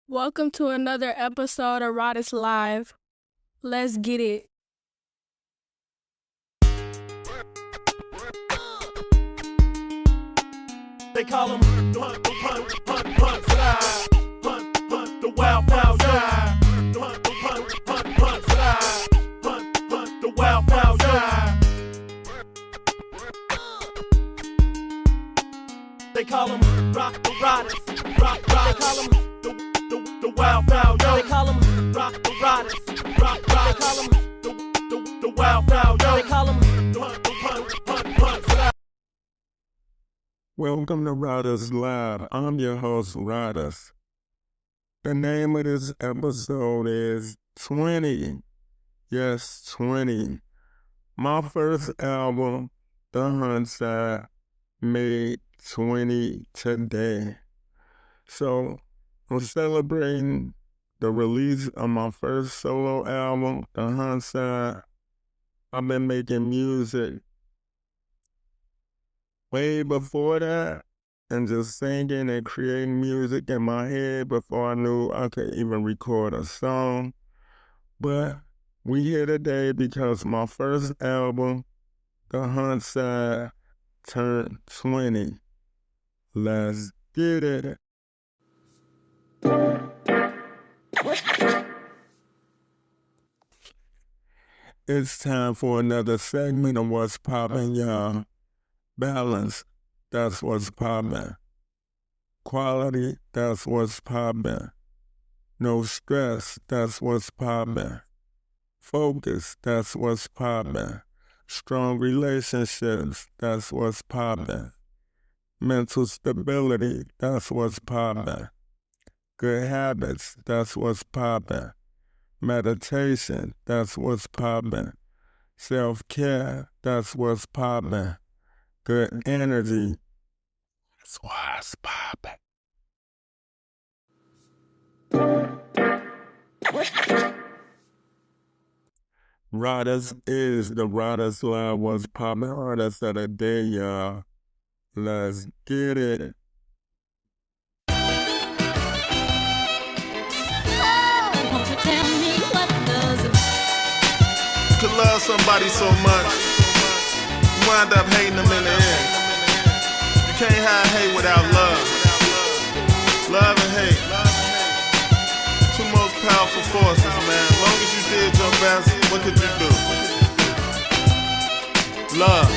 Welcome to another episode of Riders Live. Let's get it. They call him Hunt, the wild guy. Hunt, the wild guy. They call him Rock the Riders. They call him the wild guy. They call him Rock the Riders. They call him the wild guy. They call him Hunt. Welcome to Riders Live. I'm your host, Riders. The name of this episode is 20. Yes, 20. My first album, The Huntside, made 20 today. So, I'm celebrating the release of my first solo album, The Huntside. I've been making music way before that, and just singing and creating music in my head before I knew I could even record a song. But we here today because my first album, The Huntside, turned 20. Let's get it. It's time for another segment of What's Poppin', y'all. Balance, that's what's poppin'. Quality, that's what's poppin'. No stress, that's what's poppin'. Focus, that's what's poppin'. Strong relationships, that's what's poppin'. Mental stability, that's what's poppin'. Good habits, that's what's poppin'. Meditation, that's what's poppin'. Self-care, that's what's poppin'. Good energy, that's what's poppin'. Riders is the Riders Live What's Poppin' artist of the day, y'all. Let's get it. Could love somebody so much, you wind up hating them in the end. You can't have hate without love. Love and hate, two most powerful forces, man. As long as you did your best, what could you do? Love.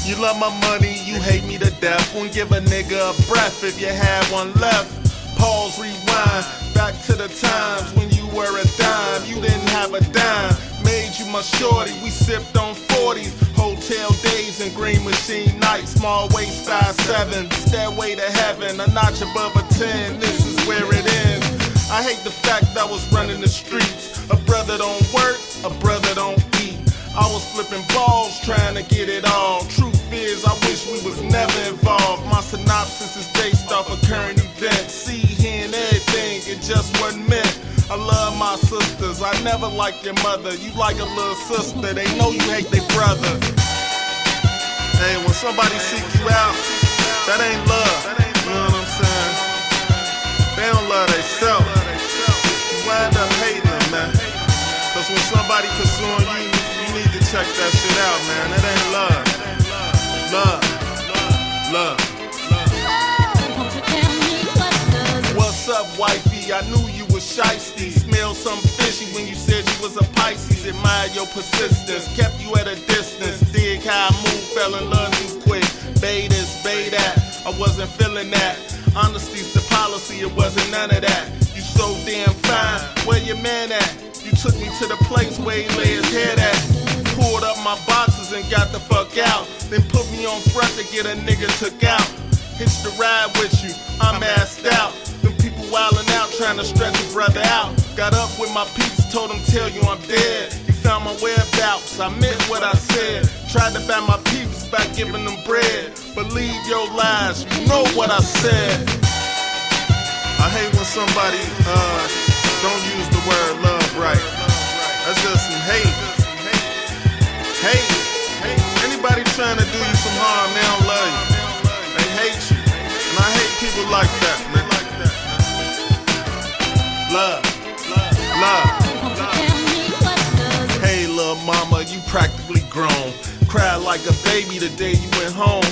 You love my money, you hate me to death. Won't give a nigga a breath if you had one left. Pause, rewind, back to the times when you were a dime. You didn't have a dime, made you my shorty. We sipped on 40s, hotel days and green machine nights. Small waist, 5'7", stairway to heaven, a notch above a 10. This is where it ends. I hate the fact I was running the streets. A brother don't work, a brother don't eat. I was flipping balls, trying to get it all. Truth is, I wish we was never involved. My synopsis is based off of current events. See, hearing everything, it just wasn't meant. I love my sisters, I never liked your mother. You like a little sister, they know you hate their brother. Hey, when somebody seek you out, that ain't love. You know what I'm saying? They don't love themselves. You wind up hating them, man. Cause when somebody pursuing you, you need to check that shit out, man. That ain't love. Love. What's up, wifey? I knew you was shiesty. Smelled something fishy when you said you was a Pisces. Admired your persistence, kept you at a distance. Dig how I move, fell in love too quick. Bay this, bay that, I wasn't feeling that. Honesty's the policy, it wasn't none of that. You so damn fine, where your man at? You took me to the place where he lay his head at. Pulled up my boxes and got the fuck out. Then put me on front to get a nigga took out. Hitched the ride with you, I'm assed out. Them people wildin' out, trying to stretch a brother out. Got up with my peeps, told them tell you I'm dead. You found my whereabouts, I meant what I said. Tried to buy my peeps by giving them bread. Believe your lies, you know what I said. I hate when somebody don't use the word love right. That's just some hate. Anybody trying to do you some harm, they don't love you. They hate you. And I hate people like that, man. cried like a baby the day you went home.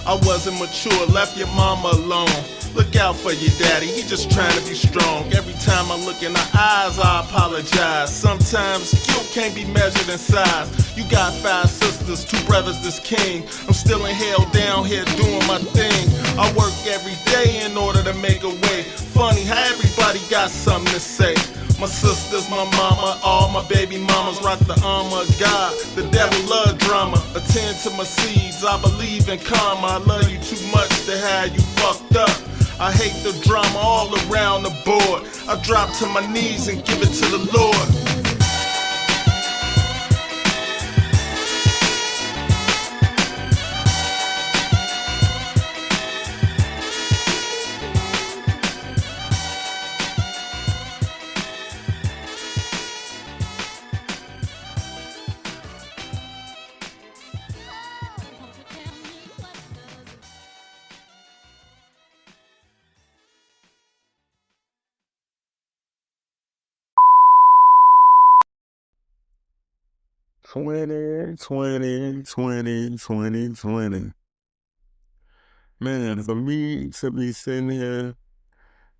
I wasn't mature, left your mama alone. Look out for your daddy, he just trying to be strong. Every time I look in her eyes, I apologize. Sometimes guilt can't be measured in size. You got 5 sisters, 2 brothers that's king. I'm still in hell down here doing my thing. I work every day in order to make a way. Funny how everybody got something to say. My sisters, my mama, all my baby mamas rock the armor of God. The devil love drama. Attend to my seeds, I believe in karma. I love you too much to have you fucked up. I hate the drama all around the board. I drop to my knees and give it to the Lord. 2020. Man, for me to be sitting here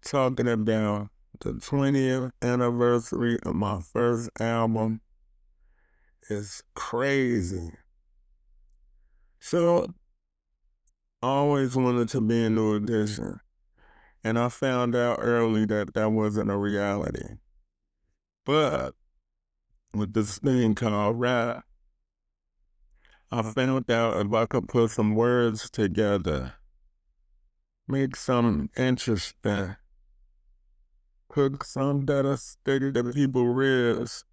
talking about the 20th anniversary of my first album is crazy. So, I always wanted to be a New Edition, and I found out early that that wasn't a reality. But with this thing called rap, I found out if I could put some words together, make something interesting, cook something that'll stick to people's ribs,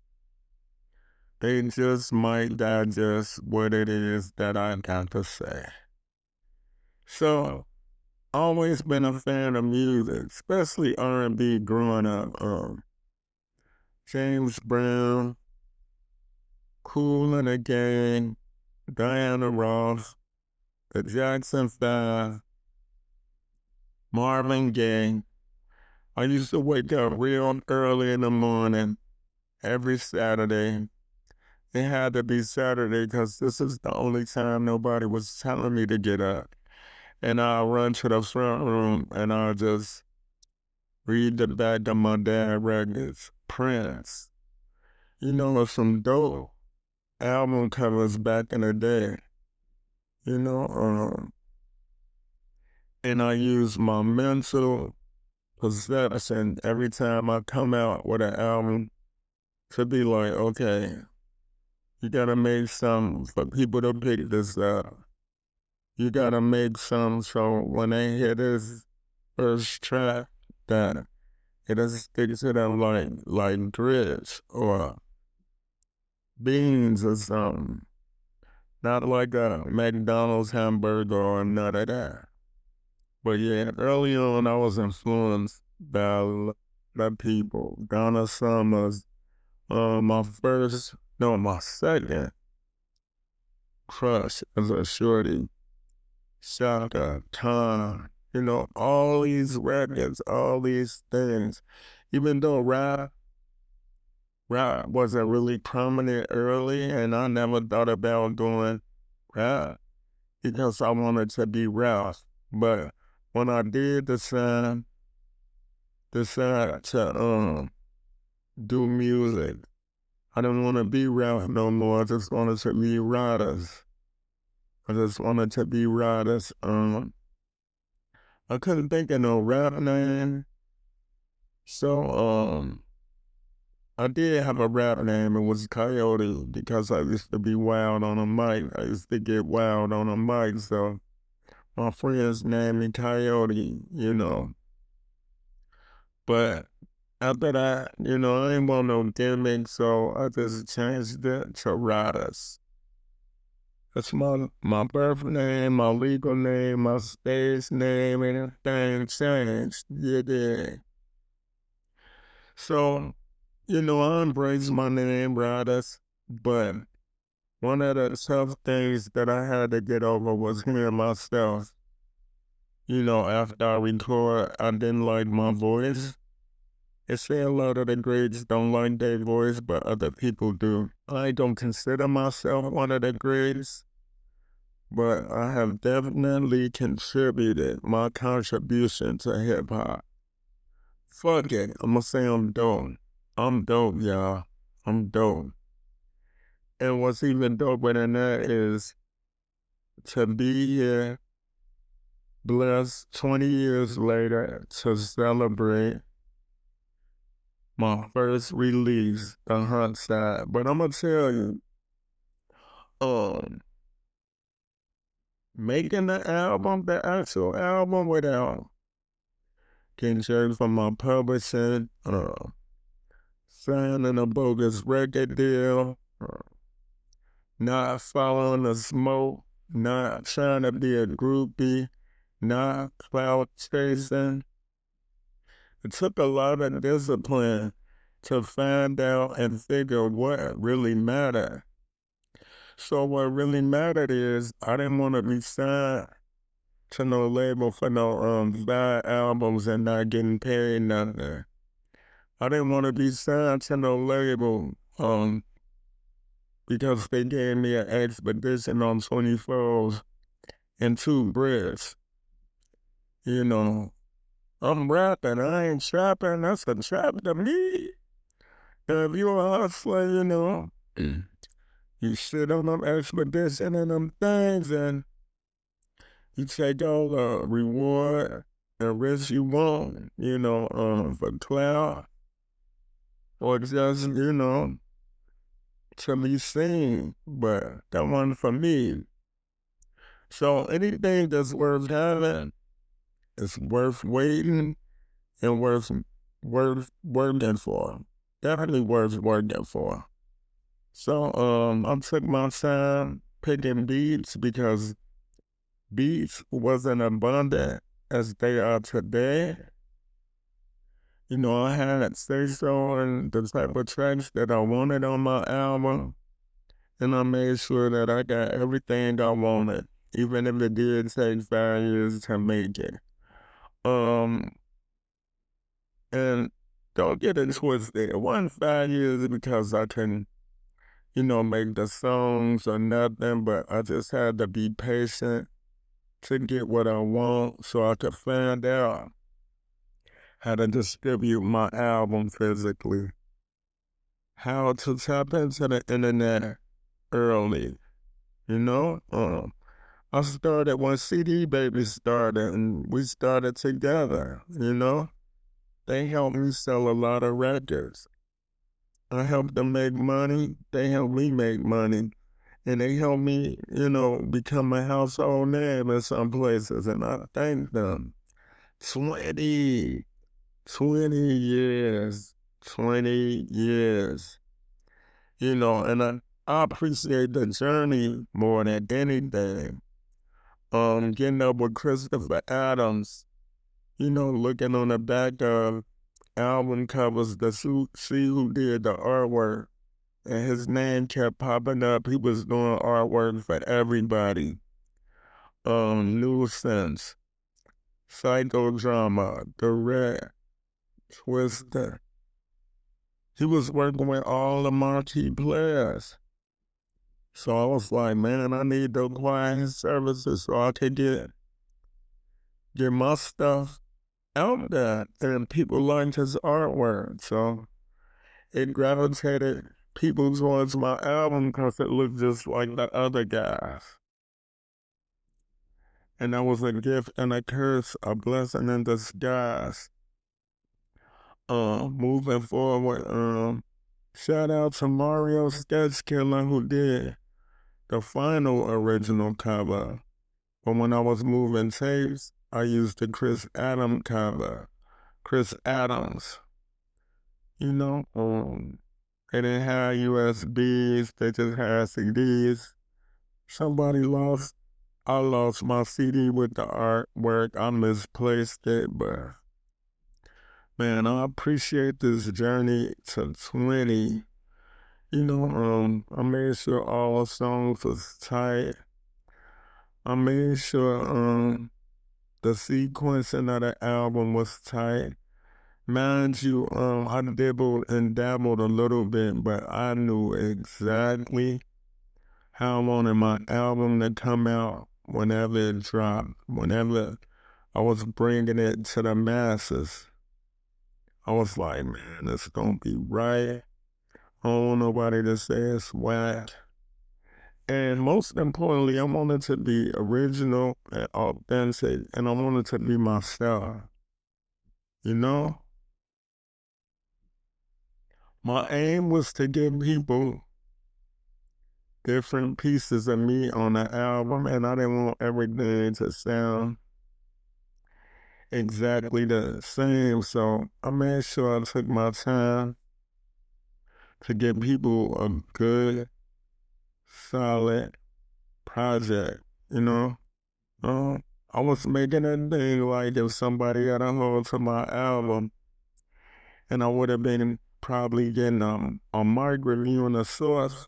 they just might digest what it is that I got to say. So, always been a fan of music, especially R&B growing up. James Brown, Kool and the Gang, Diana Ross, the Jackson 5, Marvin Gaye. I used to wake up real early in the morning every Saturday. It had to be Saturday because this is the only time nobody was telling me to get up. And I'll run to the front room and I'll just read the back of my dad's records, Prince. You know, some dope album covers back in the day. You know, and I use my mental possession every time I come out with an album to be like, okay, you gotta make something for people to pick this up. You gotta make something so when they hear this first track that it'll stick to them like grits or beans or something. Not like a McDonald's hamburger or none of that. But yeah, early on I was influenced by a lot of people. Donna Summers, my second crush as a shorty. Shaka, Khan, you know, all these records, all these things. Even though rap wasn't really prominent early, and I never thought about doing rap because I wanted to be rap. But when I did decide to do music, I didn't want to be rap no more. I just wanted to be writers. I couldn't think of no rap name. So, I did have a rap name. It was Coyote because I used to be wild on a mic. I used to get wild on a mic. So, my friends named me Coyote, you know. But after that, you know, I ain't want no gimmick. So, I just changed it to Riders. That's my birth name, my legal name, my stage name, and everything changed. Yeah. So, you know, I embrace my name, Riders, but one of the tough things that I had to get over was hearing myself. You know, after I record, I didn't like my voice. They say a lot of the greats don't like their voice, but other people do. I don't consider myself one of the greats. but I have definitely contributed my contribution to hip-hop. Fuck it, I'ma say I'm dope. I'm dope, y'all. I'm dope. And what's even doper than that is to be here, blessed 20 years later, to celebrate my first release, the Huntside. But I'ma tell you, making the album, the actual album, without getting charged for my publishing, signing a bogus record deal, not following the smoke, not trying to be a groupie, not clout chasing. It took a lot of discipline to find out and figure what really mattered. So what really mattered is I didn't want to be signed to no label for no 5 albums and not getting paid nothing. I didn't want to be signed to no label because they gave me an expedition on 24s and 2 bricks. You know, I'm rapping, I ain't trapping, that's a trap to me. And if you a hustler, you know, you sit on them expedition and them things and you take all the reward and risk you want, you know, for clout or just, you know, to be seen. But that wasn't for me. So anything that's worth having is worth waiting and worth working for. Definitely worth working for. So I took my time picking beats because beats wasn't abundant as they are today. You know, I had say-so in the type of tracks that I wanted on my album, and I made sure that I got everything I wanted, even if it did take 5 years to make it. And don't get it twisted. It wasn't 5 years because I couldn't, you know, make the songs or nothing, but I just had to be patient to get what I want so I could find out how to distribute my album physically, how to tap into the internet early, you know? I started when CD Baby started, and we started together, you know? They helped me sell a lot of records. I helped them make money, they helped me make money, and they helped me, you know, become a household name in some places, and I thank them. 20 years, 20 years, you know, and I appreciate the journey more than anything. Getting up with Christopher Adams, you know, looking on the back of album covers to see who did the artwork, and his name kept popping up. He was doing artwork for everybody. Nuisance, Psychodrama, Direct, Twister. He was working with all the marquee players. So I was like, man, I need to acquire his services so I could get my stuff out there. And people liked his artwork. So it gravitated people towards my album because it looked just like the other guys. And that was a gift and a curse, a blessing in disguise. Moving forward, shout out to Mario Sketchkiller who did the final original cover. But when I was moving tapes, I used the Chris Adams cover. Chris Adams. You know, they didn't have USBs, they just had CDs. I lost my CD with the artwork. I misplaced it, but man, I appreciate this journey to 20. You know, I made sure all the songs was tight. I made sure the sequencing of the album was tight. Mind you, I dibbled and dabbled a little bit, but I knew exactly how I wanted my album to come out whenever it dropped, whenever I was bringing it to the masses. I was like, man, it's gonna be right. I don't want nobody to say it's whack. And most importantly, I want it to be original and authentic, and I want it to be my style. You know? My aim was to give people different pieces of me on the album, and I didn't want everything to sound exactly the same, so I made sure I took my time to give people a good, solid project, you know? I was making a thing like if somebody got a hold to my album, and I would have been probably getting a mic review in the source,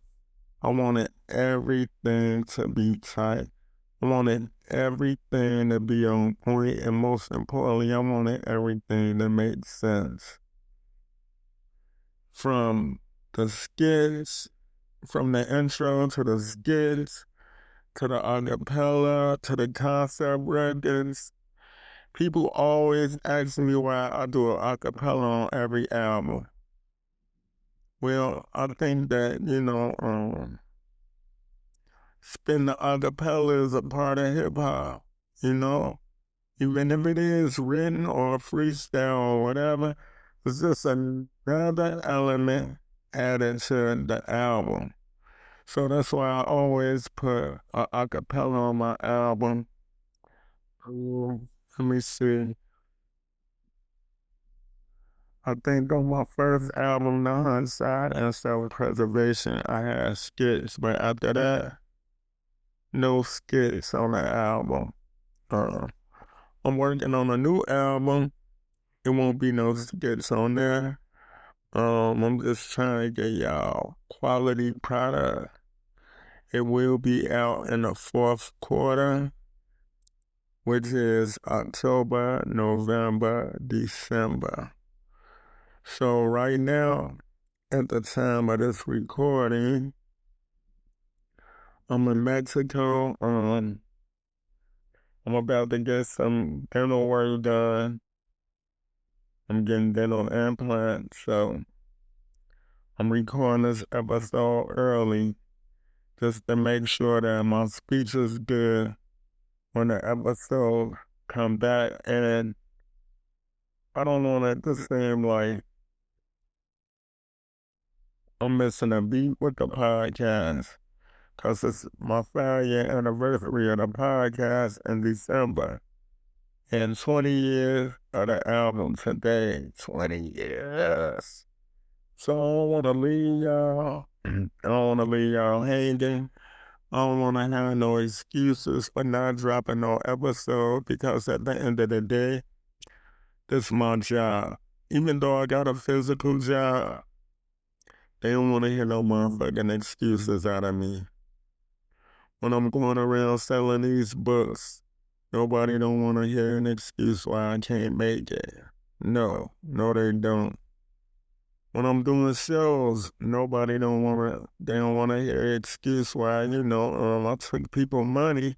I wanted everything to be tight. I wanted everything to be on point, and most importantly, I wanted everything to make sense. From the skits, from the intro to the skits, to the acapella, to the concept records. People always ask me why I do an acapella on every album. Well, I think that, spin the acapella is a part of hip hop, you know? Even if it is written or freestyle or whatever, it's just another element added to the album. So that's why I always put an acapella on my album. Let me see. I think on my first album, The Huntside and Self-Preservation, I had skits, but after that, no skits on the album. I'm working on a new album. It won't be no skits on there. I'm just trying to get y'all quality product. It will be out in the fourth quarter, which is October, November, December. So right now, at the time of this recording, I'm in Mexico. I'm about to get some dental work done. I'm getting dental implants, so I'm recording this episode early just to make sure that my speech is good when the episode come back. And I don't want it to seem like I'm missing a beat with the podcast, because it's my 5-year anniversary of the podcast in December. And 20 years of the album today, 20 years. So I don't want to leave y'all. I don't want to leave y'all hanging. I don't want to have no excuses for not dropping no episode, because at the end of the day, this is my job. Even though I got a physical job, they don't want to hear no motherfucking excuses out of me. When I'm going around selling these books, nobody don't want to hear an excuse why I can't make it. No, they don't. When I'm doing shows, they don't want to hear an excuse why, I took people money,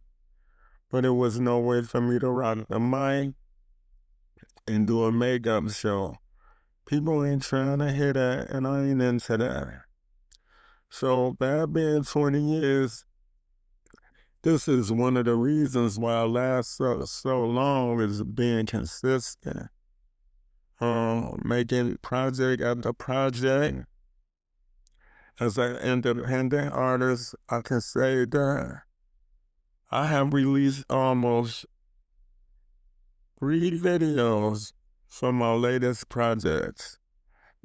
but it was no way for me to rock the mic and do a makeup show. People ain't trying to hear that, and I ain't into that. So that being 20 years, this is one of the reasons why I last so long, is being consistent. Making project after project. As an independent artist, I can say that I have released almost 3 videos for my latest projects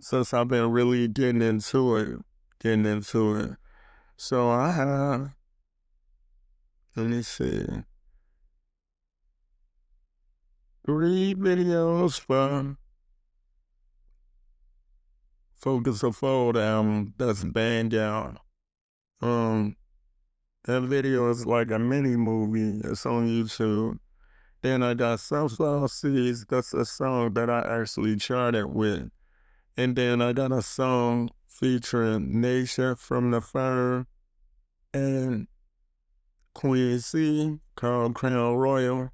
since I've been really getting into it. So I have, let me see, 3 videos for Focus a Fold album that's banged out. That video is like a mini movie. It's on YouTube. Then I got Sunflower Seeds. That's a song that I actually charted with. And then I got a song featuring Nature from The Firm. and Queen C called Crown Royal.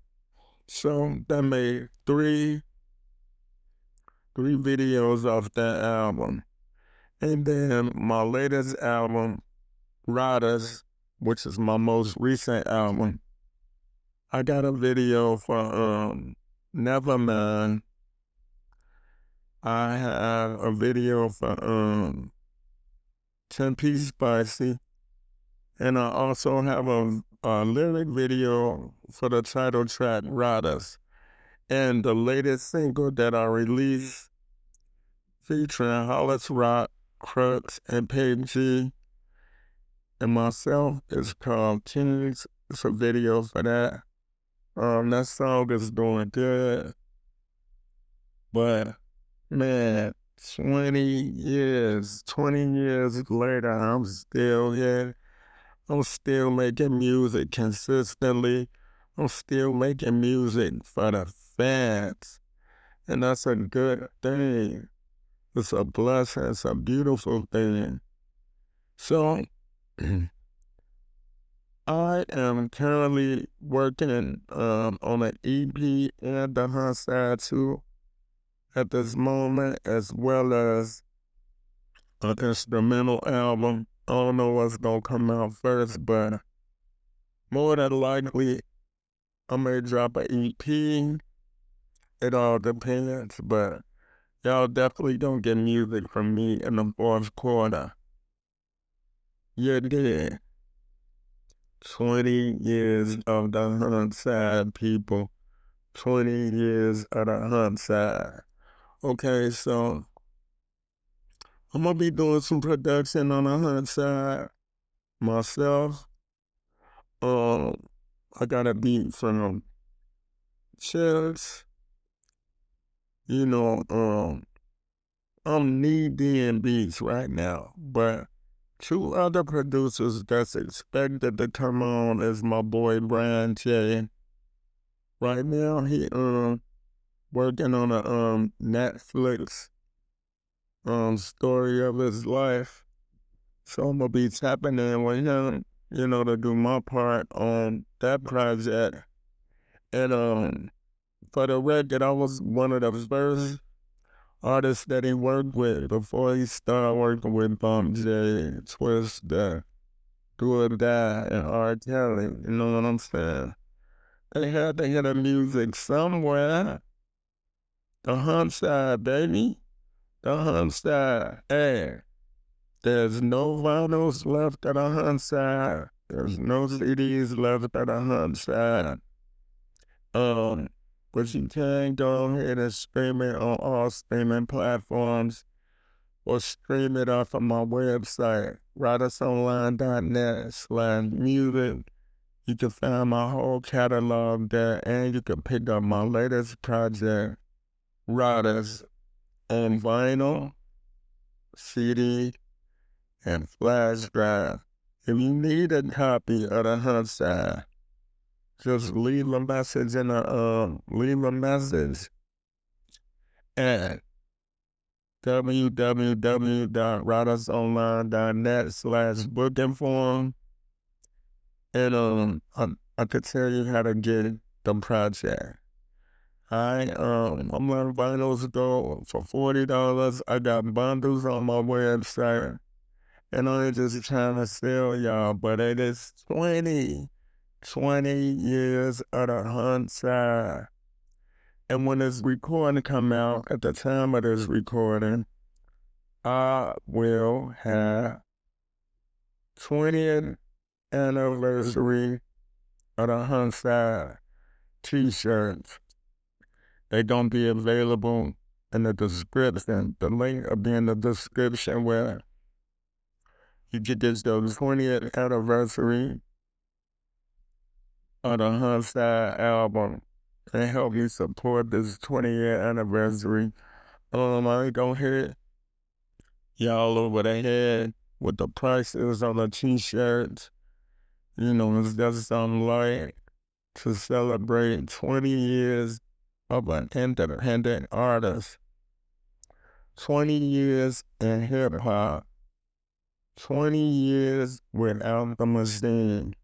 So that made three videos off that album. And then my latest album, Riders, which is my most recent album, I got a video for Nevermind. I have a video for 10-piece Spicy. And I also have a lyric video for the title track, Riders. And the latest single that I released featuring Hollis Rock, Crux, and Page G, and myself is called Kings. It's a video for that. That song is doing good. But, man, 20 years later, I'm still here. I'm still making music consistently. I'm still making music for the fans. And that's a good thing. It's a blessing. It's a beautiful thing. So, I am currently working on an EP and the Huntside too at this moment, as well as an instrumental album. I don't know what's gonna come out first, but more than likely, I may drop an EP. It all depends, but y'all definitely don't get music from me in the fourth quarter. You did. 20 years of the Huntside, people. 20 years of the Huntside. Okay, so I'm gonna be doing some production on the Huntside myself. I got a beat from Chills. You know, I'm knee-deep in beats right now, but two other producers that's expected to come on is my boy Brian J. Right now, he working on a Netflix story of his life. So I'm gonna be tapping in with him, to do my part on that project. And for the record, I was one of the first artists that he worked with before he started working with Bump J, Twist, Do or Die, and R. Kelly. You know what I'm saying? They had to hear the music somewhere. The Huntside, baby. The Huntside. Hey, there's no vinyls left at the Huntside. There's no CDs left at the Huntside. But you can go ahead and stream it on all streaming platforms or stream it off of my website, writersonline.net/music. You can find my whole catalog there, and you can pick up my latest project, Writers, on vinyl, CD, and flash drive. If you need a copy of the Huntside, just leave a message at www.writersonline.net/booking form, and I could tell you how to get the project. I'm letting vinyls go for $40. I got bundles on my website, and I ain't just trying to sell y'all, but it is 20 years of the Huntside. And when this recording come out, at the time of this recording, I will have 20th anniversary of the Huntside T-shirts. They're gonna be available in the description. The link will be in the description where you get this the 20th anniversary of the Huntside album and help me support this 20th anniversary. I ain't gonna hit y'all over the head with the prices on the T-shirts. It's just something light to celebrate 20 years of an independent artist. 20 years in hip-hop. 20 years without the machine.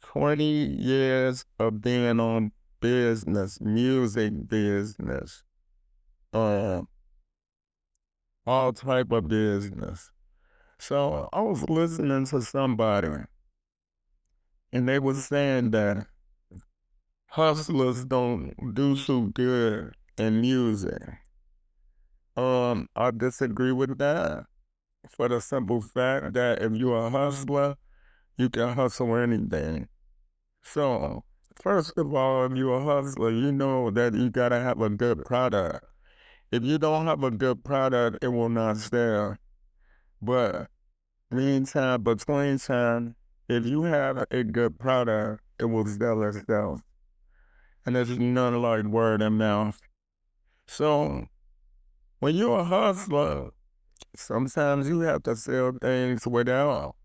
20 years of being on business, music business, all type of business. So I was listening to somebody, and they were saying that hustlers don't do so good in music. I disagree with that for the simple fact that if you're a hustler, you can hustle anything. So, first of all, if you're a hustler, you know that you gotta have a good product. If you don't have a good product, it will not sell. But meantime, between time, if you have a good product, it will sell itself. And it's none like word of mouth. So, when you're a hustler, sometimes you have to sell things without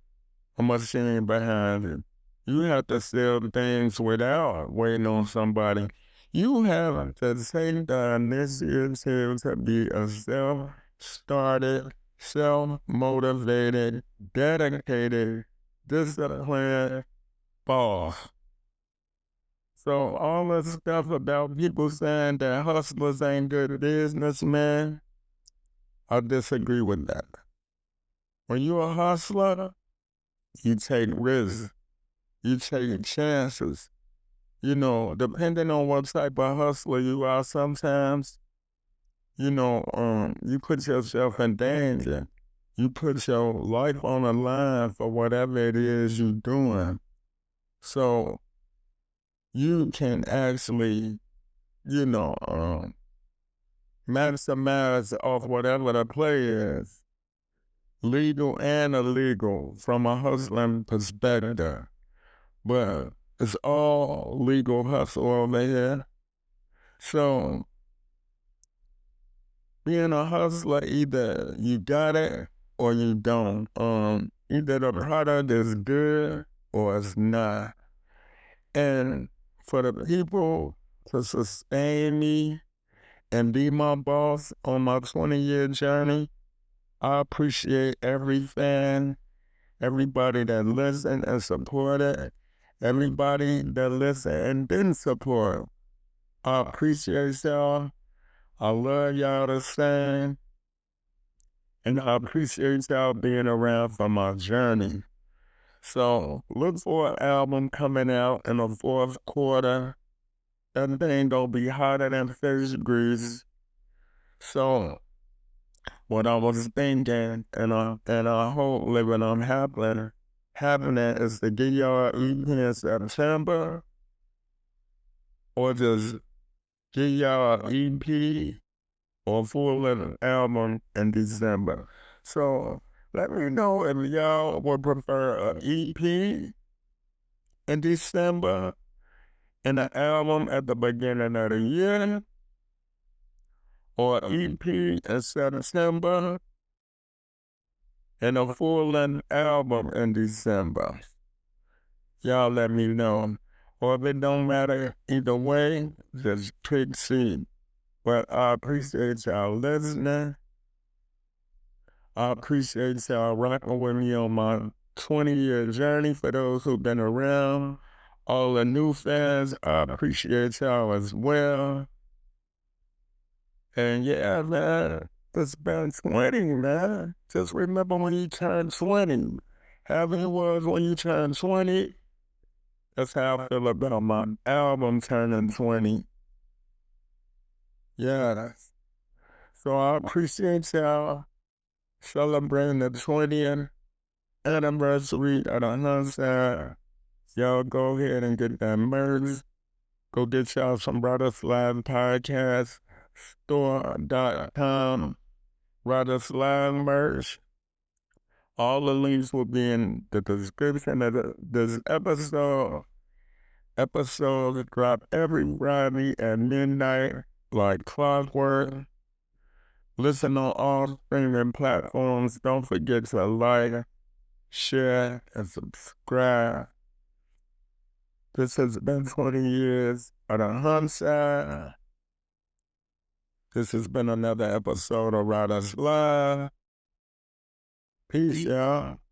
a machine behind it. You have to sell things without waiting on somebody. You have to take the initiative to be a self-started, self-motivated, dedicated, disciplined boss. So all this stuff about people saying that hustlers ain't good businessmen, I disagree with that. When you're a hustler, you take risks. You take chances. You know, depending on what type of hustler you are, sometimes, you put yourself in danger. You put your life on the line for whatever it is you're doing. So you can actually, maximize off whatever the play is, legal and illegal, from a hustling perspective. But it's all legal hustle over here. So being a hustler, either you got it or you don't. Either the product is good or it's not. And for the people to sustain me and be my boss on my 20-year journey, I appreciate every fan, everybody that listened and supported, everybody that listened and didn't support. I appreciate y'all. I love y'all the same. And I appreciate y'all being around for my journey. So look for an album coming out in the fourth quarter. That thing gonna be hotter than fish grease. So what I was thinking, and I hope living on happening is to give y'all an EP in September, or just give y'all an EP or full-length album in December. So let me know if y'all would prefer an EP in December and an album at the beginning of the year, or EP in September and a full-length album in December. Y'all let me know. Or if it don't matter either way, just pick C. But I appreciate y'all listening. I appreciate y'all rocking with me on my 20-year journey. For those who've been around, all the new fans, I appreciate y'all as well. And yeah, man, it's been 20, man. Just remember when you turn 20. However it was when you turned 20, that's how I feel about my album turning 20. Yeah, so I appreciate y'all celebrating the 20th anniversary of the Huntside. Y'all go ahead and get that merch. Go get y'all some Brothers Live Podcast store.com. Brothers Live merch. All the links will be in the description of this episode. Episodes drop every Friday at midnight, like clockwork. Listen on all streaming platforms. Don't forget to like, share, and subscribe. This has been 20 years of the Huntside. This has been another episode of Riders Live. Peace, y'all.